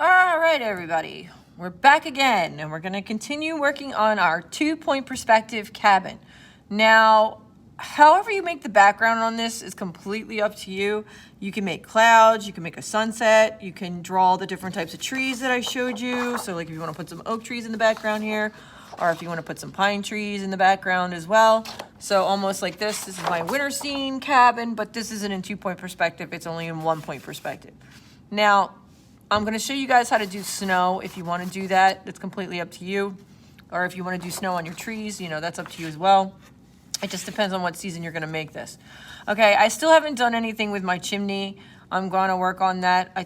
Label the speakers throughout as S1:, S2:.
S1: All right, everybody, we're back again, and we're going to continue working on our 2-point perspective cabin. Now, however you make the background on this is completely up to you. You can make clouds, you can make a sunset, you can draw the different types of trees that I showed you. So like if you want to put some oak trees in the background here, or if you want to put some pine trees in the background as well. So almost like this is my winter scene cabin, but this isn't in 2-point perspective, it's only in 1-point perspective. Now, I'm going to show you guys how to do snow. If you want to do that, it's completely up to you. Or if you want to do snow on your trees, that's up to you as well. It just depends on what season you're going to make this. Okay, I still haven't done anything with my chimney. I'm going to work on that. I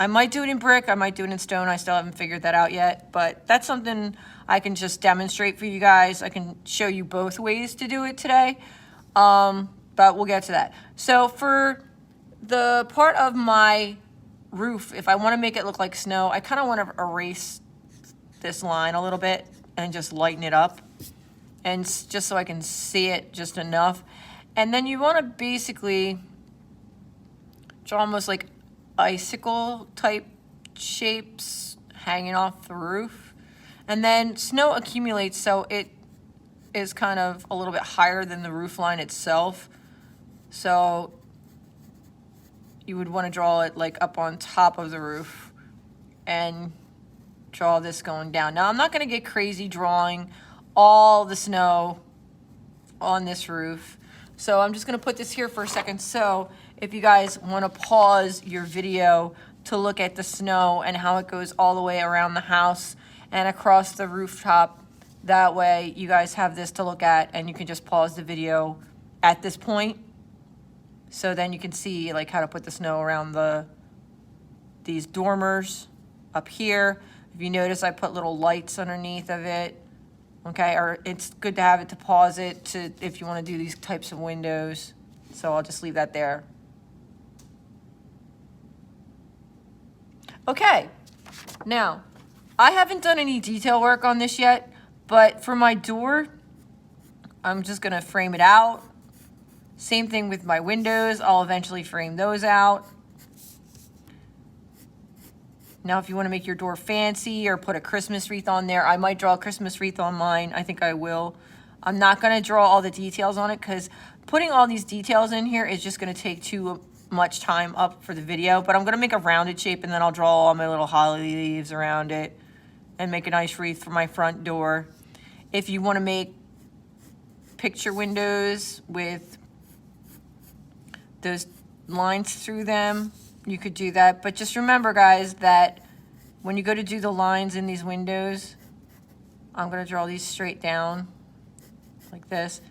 S1: might do it in brick, I might do it in stone. I still haven't figured that out yet, but that's something I can just demonstrate for you guys. I can show you both ways to do it today, but we'll get to that. So for the part of my roof, if I want to make it look like snow, I kind of want to erase this line a little bit and just lighten it up, and just so I can see it just enough. And then you want to basically draw almost like icicle type shapes hanging off the roof, and then snow accumulates, so it is kind of a little bit higher than the roof line itself. So you would want to draw it like up on top of the roof and draw this going down. Now, I'm not going to get crazy drawing all the snow on this roof, so I'm just going to put this here for a second. So if you guys want to pause your video to look at the snow and how it goes all the way around the house and across the rooftop, that way you guys have this to look at, and you can just pause the video at this point. So then you can see like how to put the snow around these dormers up here. If you notice, I put little lights underneath of it. Okay, or it's good to have it to pause it to if you want to do these types of windows. So I'll just leave that there. Okay, now I haven't done any detail work on this yet, but for my door, I'm just gonna frame it out. Same thing with my windows. I'll eventually frame those out. Now, if you want to make your door fancy or put a Christmas wreath on there, I might draw a Christmas wreath on mine. I think I will. I'm not going to draw all the details on it because putting all these details in here is just going to take too much time up for the video. But I'm going to make a rounded shape, and then I'll draw all my little holly leaves around it and make a nice wreath for my front door. If you want to make picture windows with those lines through them, you could do that. But just remember, guys, that when you go to do the lines in these windows, I'm going to draw these straight down like this.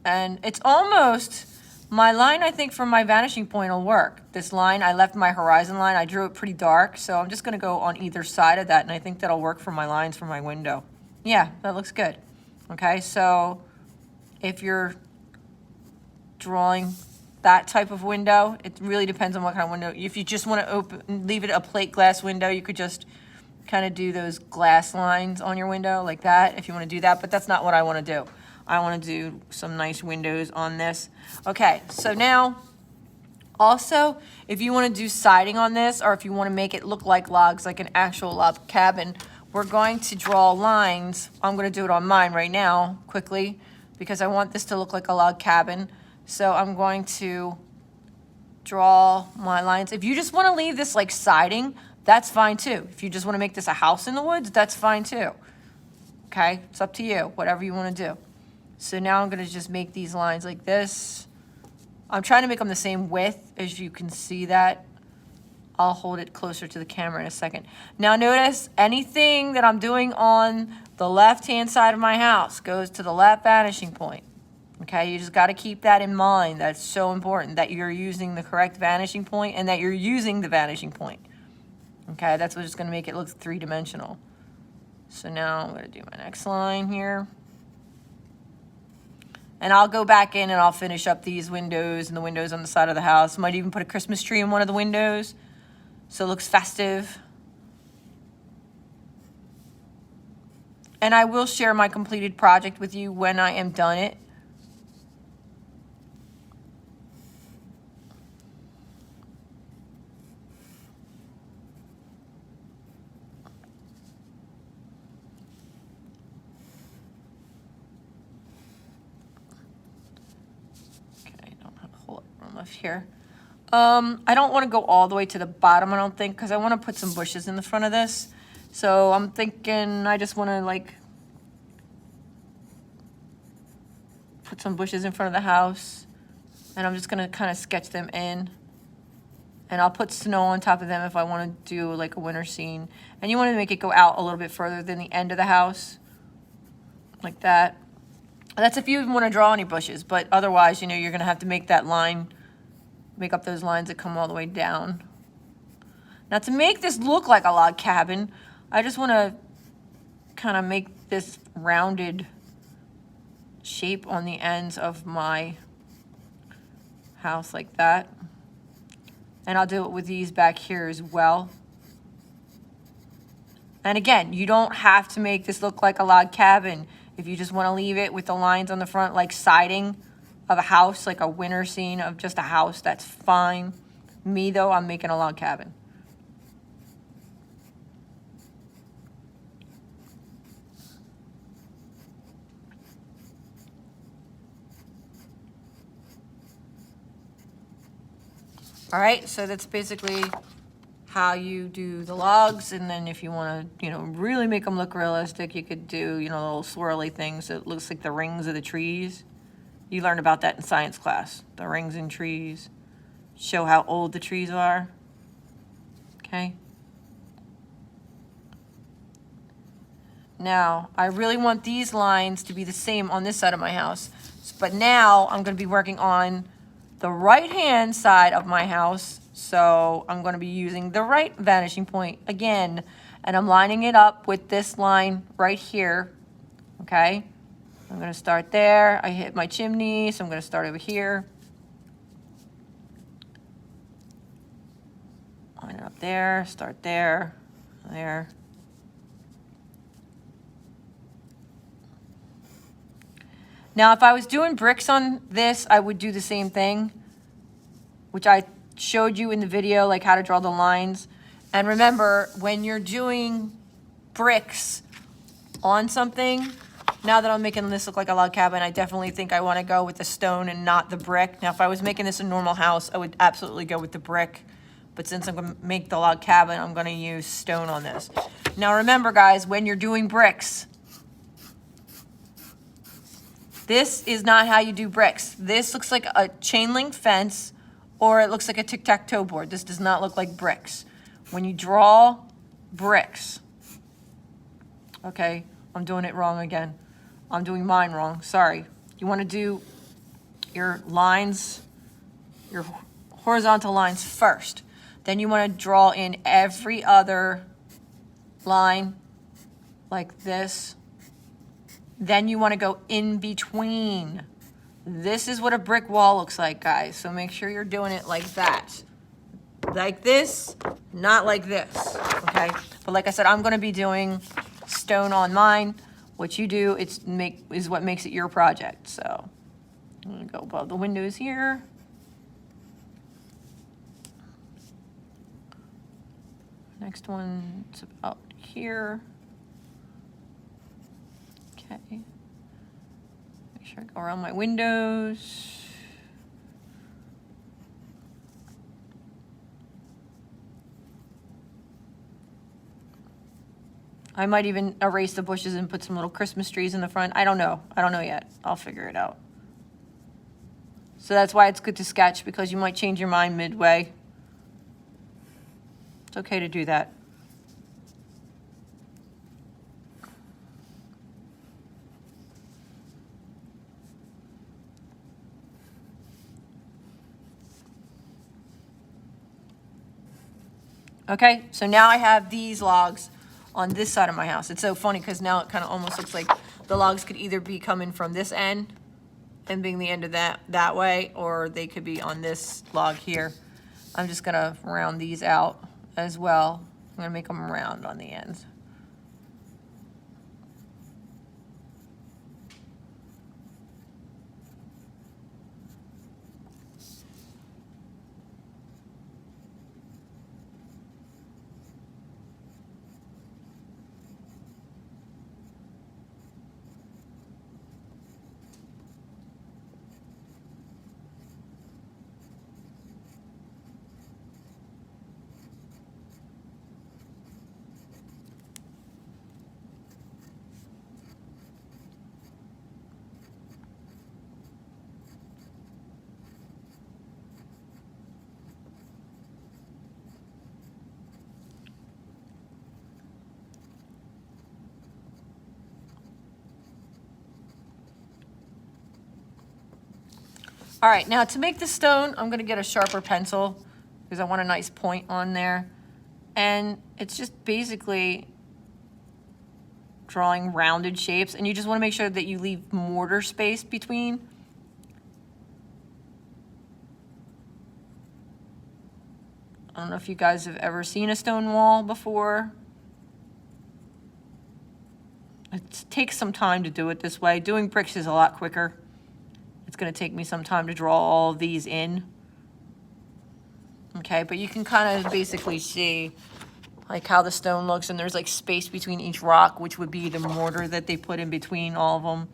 S1: And it's almost, my line, I think, from my vanishing point will work. This line, I left my horizon line. I drew it pretty dark, so I'm just going to go on either side of that, and I think that'll work for my lines for my window. Yeah, that looks good. Okay, so if you're drawing that type of window, it really depends on what kind of window. If you just want to leave it a plate glass window, you could just kind of do those glass lines on your window like that if you want to do that, but that's not what I want to do. I want to do some nice windows on this. Okay, so now also, if you want to do siding on this, or if you want to make it look like logs, like an actual log cabin, we're going to draw lines. I'm going to do it on mine right now quickly because I want this to look like a log cabin. So I'm going to draw my lines. If you just want to leave this like siding, that's fine too. If you just want to make this a house in the woods, that's fine too. Okay, it's up to you, whatever you want to do. So now I'm going to just make these lines like this. I'm trying to make them the same width, as you can see that. I'll hold it closer to the camera in a second. Now notice anything that I'm doing on the left-hand side of my house goes to the left vanishing point. Okay, you just got to keep that in mind. That's so important that you're using the correct vanishing point and that you're using the vanishing point. Okay, that's what's going to make it look three-dimensional. So now I'm going to do my next line here. And I'll go back in and I'll finish up these windows and the windows on the side of the house. Might even put a Christmas tree in one of the windows so it looks festive. And I will share my completed project with you when I am done it. here. I don't want to go all the way to the bottom, I don't think, because I want to put some bushes in the front of this. So I'm thinking I just want to like put some bushes in front of the house, and I'm just going to kind of sketch them in. And I'll put snow on top of them if I want to do like a winter scene. And you want to make it go out a little bit further than the end of the house, like that. That's if you even want to draw any bushes, but otherwise, you know, you're going to have to make that line, make up those lines that come all the way down. Now, to make this look like a log cabin, I just want to kind of make this rounded shape on the ends of my house like that. And I'll do it with these back here as well. And again, you don't have to make this look like a log cabin. If you just want to leave it with the lines on the front like siding of a house, like a winter scene of just a house, that's fine. Me though, I'm making a log cabin. All right, so that's basically how you do the logs. And then if you want to, you know, really make them look realistic, you could do, you know, little swirly things that looks like the rings of the trees. You learned about that in science class, the rings in trees. Show how old the trees are. Okay. Now, I really want these lines to be the same on this side of my house. But now I'm going to be working on the right-hand side of my house. So I'm going to be using the right vanishing point again. And I'm lining it up with this line right here. Okay. I'm going to start there. I hit my chimney, so I'm going to start over here. Line it up there, start there, there. Now, if I was doing bricks on this, I would do the same thing, which I showed you in the video, like how to draw the lines. And remember, when you're doing bricks on something, now that I'm making this look like a log cabin, I definitely think I want to go with the stone and not the brick. Now, if I was making this a normal house, I would absolutely go with the brick. But since I'm going to make the log cabin, I'm going to use stone on this. Now, remember, guys, when you're doing bricks, this is not how you do bricks. This looks like a chain link fence, or it looks like a tic-tac-toe board. This does not look like bricks. When you draw bricks, okay, I'm doing it wrong again. I'm doing mine wrong, sorry. You want to do your lines, your horizontal lines first. Then you want to draw in every other line like this. Then you want to go in between. This is what a brick wall looks like, guys. So make sure you're doing it like that. Like this, not like this, okay? But like I said, I'm going to be doing stone on mine. What you do is what makes it your project. So I'm going to go above the windows here. Next one's about here. Okay. Make sure I go around my windows. I might even erase the bushes and put some little Christmas trees in the front. I don't know. I don't know yet. I'll figure it out. So that's why it's good to sketch, because you might change your mind midway. It's okay to do that. Okay, so now I have these logs on this side of my house. It's so funny because now it kind of almost looks like the logs could either be coming from this end and being the end of that way, or they could be on this log here. I'm just gonna round these out as well. I'm gonna make them round on the ends. All right, now to make the stone, I'm gonna get a sharper pencil because I want a nice point on there. And it's just basically drawing rounded shapes, and you just wanna make sure that you leave mortar space between. I don't know if you guys have ever seen a stone wall before. It takes some time to do it this way. Doing bricks is a lot quicker. It's going to take me some time to draw all of these in. Okay, but you can kind of basically see like how the stone looks, and there's like space between each rock, which would be the mortar that they put in between all of them.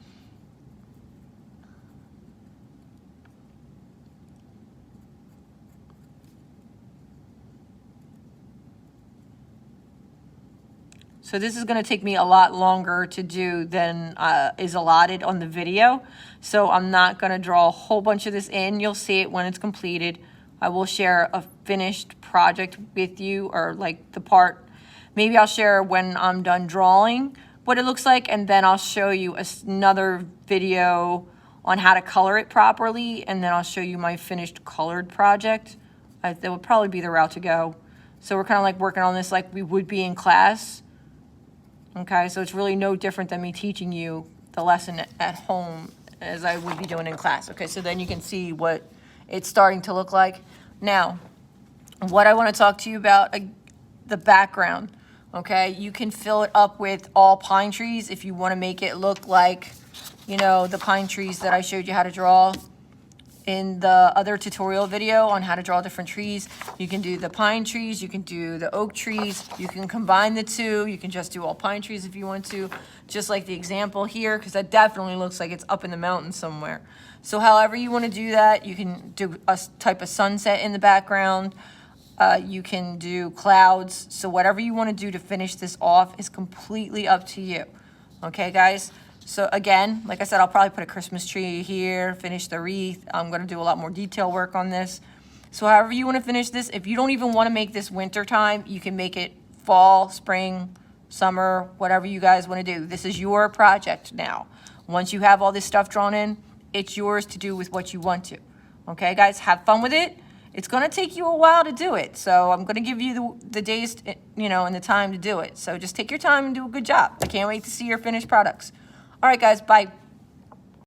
S1: So this is going to take me a lot longer to do than is allotted on the video. So I'm not going to draw a whole bunch of this in. You'll see it when it's completed. I will share a finished project with you, or like the part. Maybe I'll share when I'm done drawing what it looks like, and then I'll show you another video on how to color it properly, and then I'll show you my finished colored project. That would probably be the route to go. So we're kind of like working on this like we would be in class. Okay, so it's really no different than me teaching you the lesson at home as I would be doing in class. Okay, so then you can see what it's starting to look like. Now, what I want to talk to you about, the background. Okay, you can fill it up with all pine trees if you want to make it look like, you know, the pine trees that I showed you how to draw in the other tutorial video on how to draw different trees. You can do the pine trees, you can do the oak trees, you can combine the two, you can just do all pine trees if you want to, just like the example here, because that definitely looks like it's up in the mountains somewhere. So however you want to do that, you can do a type of sunset in the background, you can do clouds, so whatever you want to do to finish this off is completely up to you. Okay, guys? So again, like I said, I'll probably put a Christmas tree here, finish the wreath. I'm going to do a lot more detail work on this. So however you want to finish this, if you don't even want to make this winter time, you can make it fall, spring, summer, whatever you guys want to do. This is your project now. Once you have all this stuff drawn in, it's yours to do with what you want to. Okay, guys, have fun with it. It's going to take you a while to do it. So I'm going to give you the days, you know, and the time to do it. So just take your time and do a good job. I can't wait to see your finished products. All right, guys, bye.